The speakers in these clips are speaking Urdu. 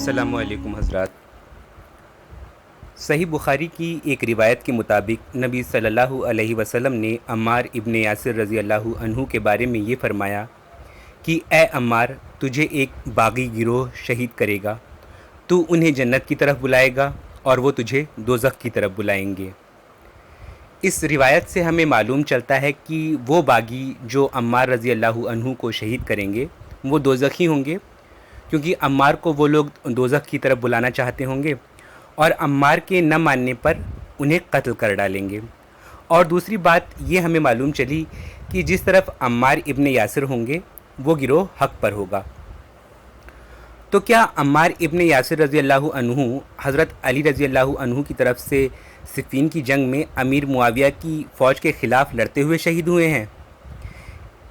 السلام علیکم حضرات۔ صحیح بخاری کی ایک روایت کے مطابق نبی صلی اللہ علیہ وسلم نے عمار ابن یاسر رضی اللہ عنہ کے بارے میں یہ فرمایا کہ اے عمار، تجھے ایک باغی گروہ شہید کرے گا، تو انہیں جنت کی طرف بلائے گا اور وہ تجھے دوزخ کی طرف بلائیں گے۔ اس روایت سے ہمیں معلوم چلتا ہے کہ وہ باغی جو عمار رضی اللہ عنہ کو شہید کریں گے وہ دوزخی ہوں گے، کیونکہ عمار کو وہ لوگ دوزخ کی طرف بلانا چاہتے ہوں گے اور عمار کے نہ ماننے پر انہیں قتل کر ڈالیں گے۔ اور دوسری بات یہ ہمیں معلوم چلی کہ جس طرف عمار ابن یاسر ہوں گے وہ گروہ حق پر ہوگا۔ تو کیا عمار ابن یاسر رضی اللہ عنہ حضرت علی رضی اللہ عنہ کی طرف سے صفین کی جنگ میں امیر معاویہ کی فوج کے خلاف لڑتے ہوئے شہید ہوئے ہیں؟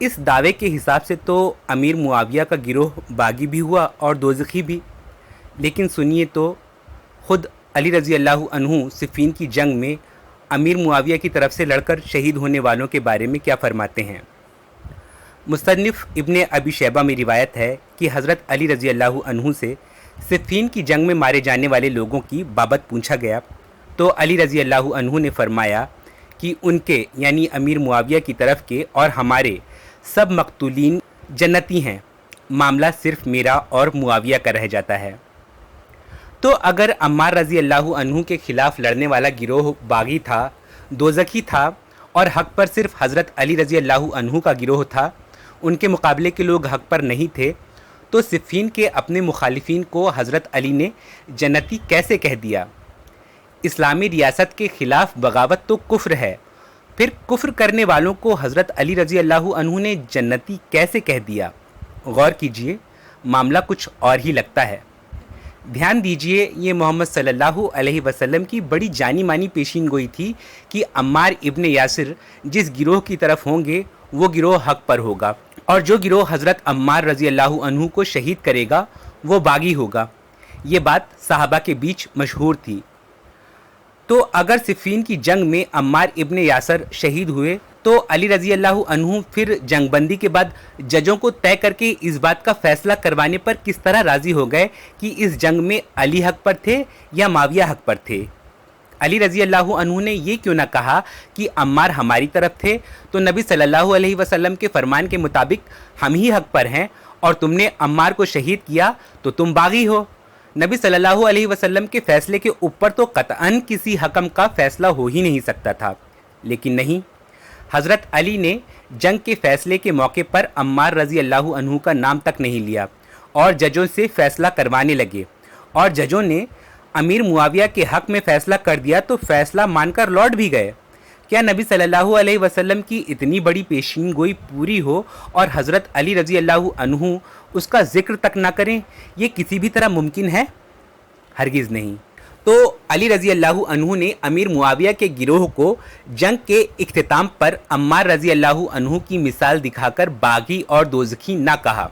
اس دعوے کے حساب سے تو امیر معاویہ کا گروہ باغی بھی ہوا اور دوزخی بھی، لیکن سنیے تو خود علی رضی اللہ عنہ صفین کی جنگ میں امیر معاویہ کی طرف سے لڑ کر شہید ہونے والوں کے بارے میں کیا فرماتے ہیں۔ مصنف ابن ابی شیبہ میں روایت ہے کہ حضرت علی رضی اللہ عنہ سے صفین کی جنگ میں مارے جانے والے لوگوں کی بابت پوچھا گیا تو علی رضی اللہ عنہ نے فرمایا کہ ان کے یعنی امیر معاویہ کی طرف کے اور ہمارے سب مقتولین جنتی ہیں، معاملہ صرف میرا اور معاویہ کا رہ جاتا ہے۔ تو اگر عمار رضی اللہ عنہ کے خلاف لڑنے والا گروہ باغی تھا، دوزخی تھا، اور حق پر صرف حضرت علی رضی اللہ عنہ کا گروہ تھا، ان کے مقابلے کے لوگ حق پر نہیں تھے، تو صفین کے اپنے مخالفین کو حضرت علی نے جنتی کیسے کہہ دیا؟ اسلامی ریاست کے خلاف بغاوت تو کفر ہے، پھر کفر کرنے والوں کو حضرت علی رضی اللہ عنہ نے جنتی کیسے کہہ دیا؟ غور کیجئے، معاملہ کچھ اور ہی لگتا ہے۔ دھیان دیجئے، یہ محمد صلی اللہ علیہ وسلم کی بڑی جانی مانی پیشین گوئی تھی کہ عمار ابن یاسر جس گروہ کی طرف ہوں گے وہ گروہ حق پر ہوگا، اور جو گروہ حضرت عمار رضی اللہ عنہ کو شہید کرے گا وہ باغی ہوگا۔ یہ بات صحابہ کے بیچ مشہور تھی۔ تو اگر صفین کی جنگ میں عمار ابن یاسر شہید ہوئے تو علی رضی اللہ عنہ پھر جنگ بندی کے بعد ججوں کو طے کر کے اس بات کا فیصلہ کروانے پر کس طرح راضی ہو گئے کہ اس جنگ میں علی حق پر تھے یا معاویہ حق پر تھے؟ علی رضی اللہ عنہ نے یہ کیوں نہ کہا کہ عمار ہماری طرف تھے تو نبی صلی اللہ علیہ وسلم کے فرمان کے مطابق ہم ہی حق پر ہیں، اور تم نے عمار کو شہید کیا تو تم باغی ہو؟ نبی صلی اللہ علیہ وسلم کے فیصلے کے اوپر تو قطعاً کسی حکم کا فیصلہ ہو ہی نہیں سکتا تھا، لیکن نہیں، حضرت علی نے جنگ کے فیصلے کے موقع پر عمار رضی اللہ عنہ کا نام تک نہیں لیا اور ججوں سے فیصلہ کروانے لگے، اور ججوں نے امیر معاویہ کے حق میں فیصلہ کر دیا تو فیصلہ مان کر لوٹ بھی گئے۔ کیا نبی صلی اللہ علیہ وسلم کی اتنی بڑی پیشین گوئی پوری ہو اور حضرت علی رضی اللہ عنہ اس کا ذکر تک نہ کریں؟ یہ کسی بھی طرح ممکن ہے؟ ہرگز نہیں۔ تو علی رضی اللہ عنہ نے امیر معاویہ کے گروہ کو جنگ کے اختتام پر عمار رضی اللہ عنہ کی مثال دکھا کر باغی اور دوزخی نہ کہا،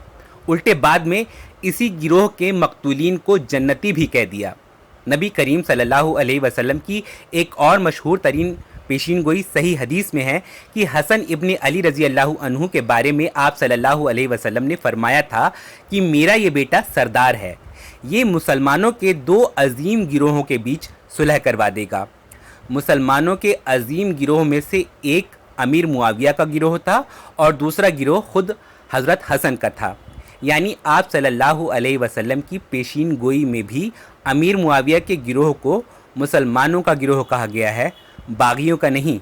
الٹے بعد میں اسی گروہ کے مقتولین کو جنتی بھی کہہ دیا۔ نبی کریم صلی اللہ علیہ وسلم کی ایک اور مشہور ترین پیشین گوئی صحیح حدیث میں ہے کہ حسن ابن علی رضی اللہ عنہ کے بارے میں آپ صلی اللہ علیہ وسلم نے فرمایا تھا کہ میرا یہ بیٹا سردار ہے، یہ مسلمانوں کے دو عظیم گروہوں کے بیچ صلح کروا دے گا۔ مسلمانوں کے عظیم گروہ میں سے ایک امیر معاویہ کا گروہ تھا اور دوسرا گروہ خود حضرت حسن کا تھا، یعنی آپ صلی اللہ علیہ وسلم کی پیشین گوئی میں بھی امیر معاویہ کے گروہ کو مسلمانوں کا گروہ کہا گیا ہے، باغیوں کا نہیں۔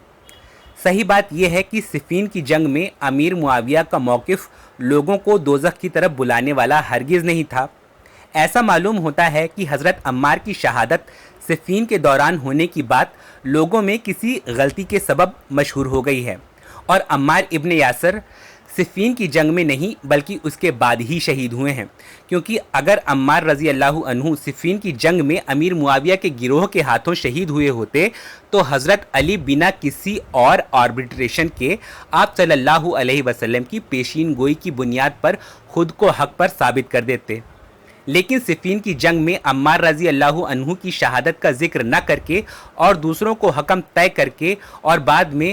صحیح بات یہ ہے کہ صفین کی جنگ میں امیر معاویہ کا موقف لوگوں کو دوزخ کی طرف بلانے والا ہرگز نہیں تھا۔ ایسا معلوم ہوتا ہے کہ حضرت عمار کی شہادت صفین کے دوران ہونے کی بات لوگوں میں کسی غلطی کے سبب مشہور ہو گئی ہے، اور عمار ابن یاسر صفین کی جنگ میں نہیں بلکہ اس کے بعد ہی شہید ہوئے ہیں، کیونکہ اگر عمار رضی اللہ عنہ صفین کی جنگ میں امیر معاویہ کے گروہ کے ہاتھوں شہید ہوئے ہوتے تو حضرت علی بنا کسی اور آربیٹریشن کے آپ صلی اللہ علیہ وسلم کی پیشین گوئی کی بنیاد پر خود کو حق پر ثابت کر دیتے۔ لیکن صفین کی جنگ میں عمار رضی اللہ عنہ کی شہادت کا ذکر نہ کر کے اور دوسروں کو حکم طے کر کے اور بعد میں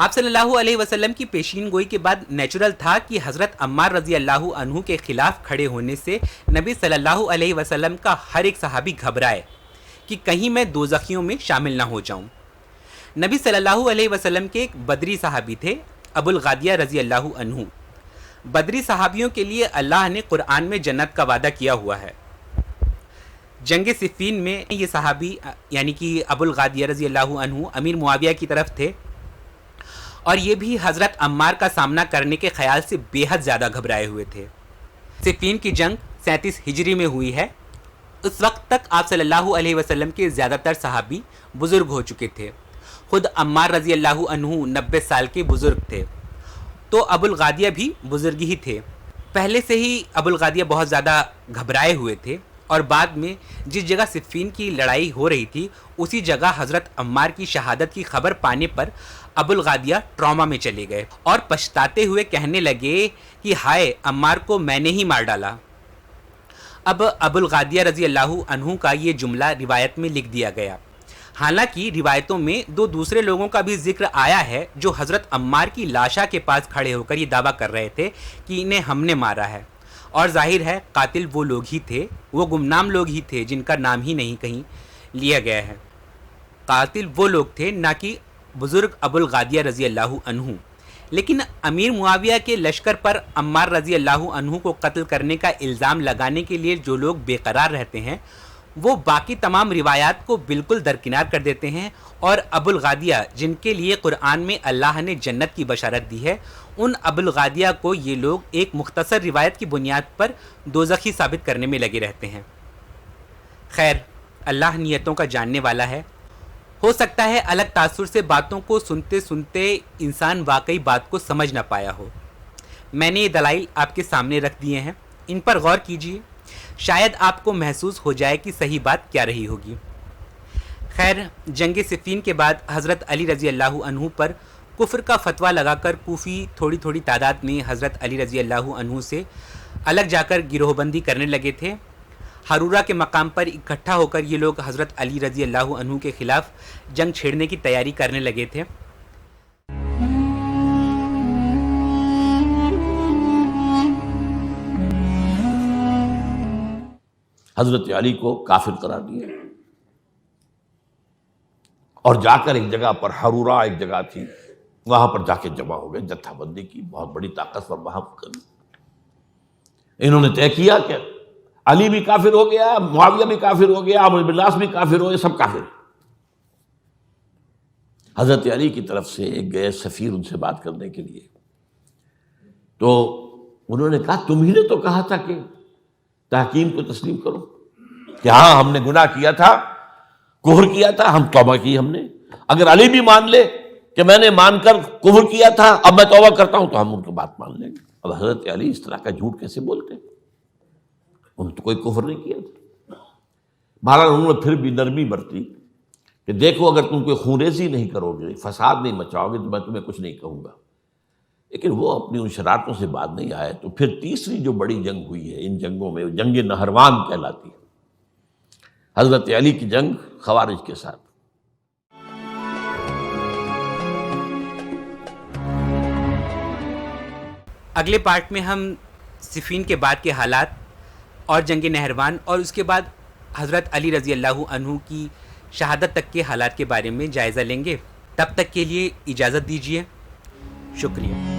آپ صلی اللہ علیہ وسلم کی پیشین گوئی کے بعد نیچرل تھا کہ حضرت عمار رضی اللہ عنہ کے خلاف کھڑے ہونے سے نبی صلی اللہ علیہ وسلم کا ہر ایک صحابی گھبرائے کہ کہیں میں دوزخیوں میں شامل نہ ہو جاؤں۔ نبی صلی اللہ علیہ وسلم کے ایک بدری صحابی تھے، ابو الغادیہ رضی اللہ عنہ۔ بدری صحابیوں کے لیے اللہ نے قرآن میں جنت کا وعدہ کیا ہوا ہے۔ جنگ صفین میں یہ صحابی یعنی کہ ابو الغادیہ رضی اللہ عنہ امیر معاویہ کی طرف تھے، اور یہ بھی حضرت عمار کا سامنا کرنے کے خیال سے بے حد زیادہ گھبرائے ہوئے تھے۔ صفین کی جنگ 37 ہجری میں ہوئی ہے۔ اس وقت تک آپ صلی اللہ علیہ وسلم کے زیادہ تر صحابی بزرگ ہو چکے تھے۔ خود عمار رضی اللہ عنہ 90 سال کے بزرگ تھے، تو ابو الغادیہ بھی بزرگ ہی تھے۔ پہلے سے ہی ابو الغادیہ بہت زیادہ گھبرائے ہوئے تھے، اور بعد میں جس جگہ صفین کی لڑائی ہو رہی تھی اسی جگہ حضرت عمار کی شہادت کی خبر پانے پر ابو الغادیہ ٹراما میں چلے گئے اور پچھتاتے ہوئے کہنے لگے کہ ہائے، عمار کو میں نے ہی مار ڈالا۔ اب ابو الغادیہ رضی اللہ عنہ کا یہ جملہ روایت میں لکھ دیا گیا۔ حالانکہ روایتوں میں دو دوسرے لوگوں کا بھی ذکر آیا ہے جو حضرت عمار کی لاشا کے پاس کھڑے ہو کر یہ دعویٰ کر رہے تھے کہ انہیں ہم نے مارا ہے، اور ظاہر ہے قاتل وہ لوگ ہی تھے، وہ گمنام لوگ ہی تھے جن کا نام ہی نہیں کہیں لیا گیا ہے۔ قاتل وہ لوگ تھے، نہ کہ بزرگ ابو الغادیہ رضی اللہ عنہ۔ لیکن امیر معاویہ کے لشکر پر عمار رضی اللہ عنہ کو قتل کرنے کا الزام لگانے کے لیے جو لوگ بے قرار رہتے ہیں وہ باقی تمام روایات کو بالکل درکنار کر دیتے ہیں، اور ابو الغادیہ جن کے لیے قرآن میں اللہ نے جنت کی بشارت دی ہے، ان ابو الغادیہ کو یہ لوگ ایک مختصر روایت کی بنیاد پر دوزخی ثابت کرنے میں لگے رہتے ہیں۔ خیر، اللہ نیتوں کا جاننے والا ہے۔ ہو سکتا ہے الگ تاثر سے باتوں کو سنتے سنتے انسان واقعی بات کو سمجھ نہ پایا ہو۔ میں نے یہ دلائل آپ کے سامنے رکھ دیے ہیں، ان پر غور کیجیے، شاید آپ کو محسوس ہو جائے کہ صحیح بات کیا رہی ہوگی۔ خیر، جنگ صفین کے بعد حضرت علی رضی اللہ عنہ پر کفر کا فتویٰ لگا کر کوفی تھوڑی تھوڑی تعداد میں حضرت علی رضی اللہ عنہ سے الگ جا کر گروہ بندی کرنے لگے تھے۔ ہرورہ کے مقام پر اکٹھا ہو کر یہ لوگ حضرت علی رضی اللہ عنہ کے خلاف جنگ چھیڑنے کی تیاری کرنے لگے تھے۔ حضرت علی کو کافر قرار دیا اور جا کر ایک جگہ پر ہرورہ ایک جگہ تھی، وہاں پر جا کے جمع ہو گئے، جتھا بندی کی، بہت بڑی طاقت پر وہاں کر انہوں نے طے کیا کہ علی بھی کافر ہو گیا، معاویہ بھی کافر ہو گیا، عمرو بن العاص بھی کافر ہو گئے، سب کافر۔ حضرت علی کی طرف سے ایک گئے سفیر ان سے بات کرنے کے لیے، تو انہوں نے کہا تم ہی نے تو کہا تھا کہ تحکیم کو تسلیم کرو، کہ ہاں ہم نے گناہ کیا تھا، کفر کیا تھا، ہم توبہ کی ہم نے، اگر علی بھی مان لے کہ میں نے مان کر کفر کیا تھا اب میں توبہ کرتا ہوں تو ہم ان کی بات مان لیں گے۔ اب حضرت علی اس طرح کا جھوٹ کیسے بولتے؟ انہوں نے تو کوئی کفر نہیں کیا تھا۔ بہرحال انہوں نے پھر بھی نرمی برتی کہ دیکھو اگر تم کوئی خونریزی نہیں کرو گے، فساد نہیں مچاؤ گے تو میں تمہیں کچھ نہیں کہوں گا، لیکن وہ اپنی ان شرارتوں سے بعد نہیں آئے۔ تو پھر تیسری جو بڑی جنگ ہوئی ہے ان جنگوں میں، جنگ نہروان کہلاتی ہے، حضرت علی کی جنگ خوارج کے ساتھ۔ اگلے پارٹ میں ہم صفین کے بعد کے حالات اور جنگ نہروان اور اس کے بعد حضرت علی رضی اللہ عنہ کی شہادت تک کے حالات کے بارے میں جائزہ لیں گے۔ تب تک کے لیے اجازت دیجیے، شکریہ۔